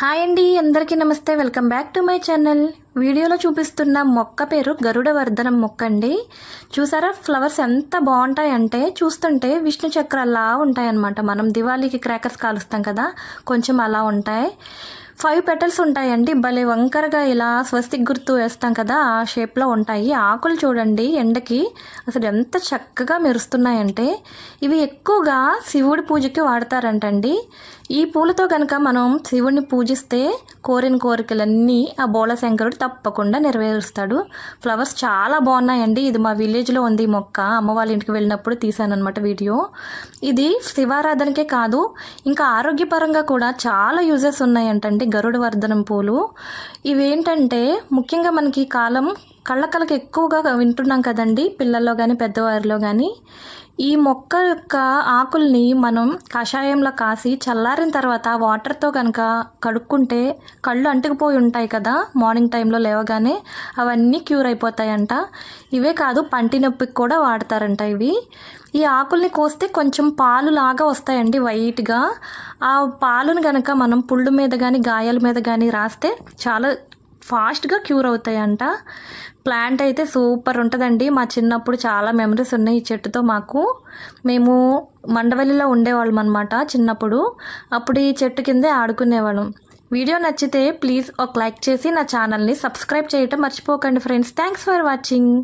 Hi అండి, అందరికీ నమస్తే. Welcome back to my channel. వీడియోలో చూపిస్తున్న మొక్క పేరు గరుడ వర్ధనం మొక్క అండి. చూసారా ఫ్లవర్స్ ఎంత బాగుంటాయంటే చూస్తుంటే విష్ణు చక్రాల్లా ఉంటాయన్నమాట. మనం దివాళీకి క్రాకర్స్ కాలుస్తాం కదా, కొంచెం అలా ఉంటాయి. 5 పెటల్స్ ఉంటాయండి. భలే వంకరగా ఇలా స్వస్తిక్ గుర్తు వేస్తాం కదా, ఆ షేప్లో ఉంటాయి. ఆకులు చూడండి ఎండకి అసలు ఎంత చక్కగా మెరుస్తున్నాయంటే ఇవి ఎక్కువగా శివుడి పూజకి వాడతారంటండి. ఈ పూలతో కనుక మనం శివుడిని పూజిస్తే కోరిన కోరికలన్నీ ఆ బోళశంకరుడు తప్పకుండా నెరవేరుస్తాడు. ఫ్లవర్స్ చాలా బాగున్నాయండి. ఇది మా విలేజ్లో ఉంది ఈ మొక్క. అమ్మ వాళ్ళ ఇంటికి వెళ్ళినప్పుడు తీసానమాట వీడియో. ఇది శివారాధనకే కాదు, ఇంకా ఆరోగ్యపరంగా కూడా చాలా యూజెస్ ఉన్నాయంటండి గరుడ వర్ధనం పూలు. ఇవేంటంటే ముఖ్యంగా మనకి కాలం కళ్ళకి ఎక్కువగా వింటున్నాం కదండి, పిల్లల్లో కానీ పెద్దవారిలో కానీ. ఈ మొక్క యొక్క ఆకుల్ని మనం కషాయంలో కాసి చల్లారిన తర్వాత వాటర్తో కనుక కడుక్కుంటే కళ్ళు అంటుకుపోయి ఉంటాయి కదా, మార్నింగ్ టైంలో లేవగానే అవన్నీ క్యూర్ అయిపోతాయంట. ఇవే కాదు, పంటి నొప్పికి కూడా వాడతారంట ఇవి. ఈ ఆకుల్ని కోస్తే కొంచెం పాలు లాగా వస్తాయండి వైట్గా. ఆ పాలును కనుక మనం పుళ్ళు మీద కానీ గాయాల మీద కానీ రాస్తే చాలా ఫాస్ట్గా క్యూర్ అవుతాయంట. ప్లాంట్ అయితే సూపర్ ఉంటుందండి. మా చిన్నప్పుడు చాలా మెమరీస్ ఉన్నాయి ఈ చెట్టుతో మాకు. మేము మండవల్లిలో ఉండేవాళ్ళం అనమాట చిన్నప్పుడు. అప్పుడు ఈ చెట్టు కిందే ఆడుకునేవాళ్ళం. వీడియో నచ్చితే ప్లీజ్ ఒక లైక్ చేసి నా ఛానల్ని సబ్స్క్రైబ్ చేయటం మర్చిపోకండి ఫ్రెండ్స్. Thanks for watching.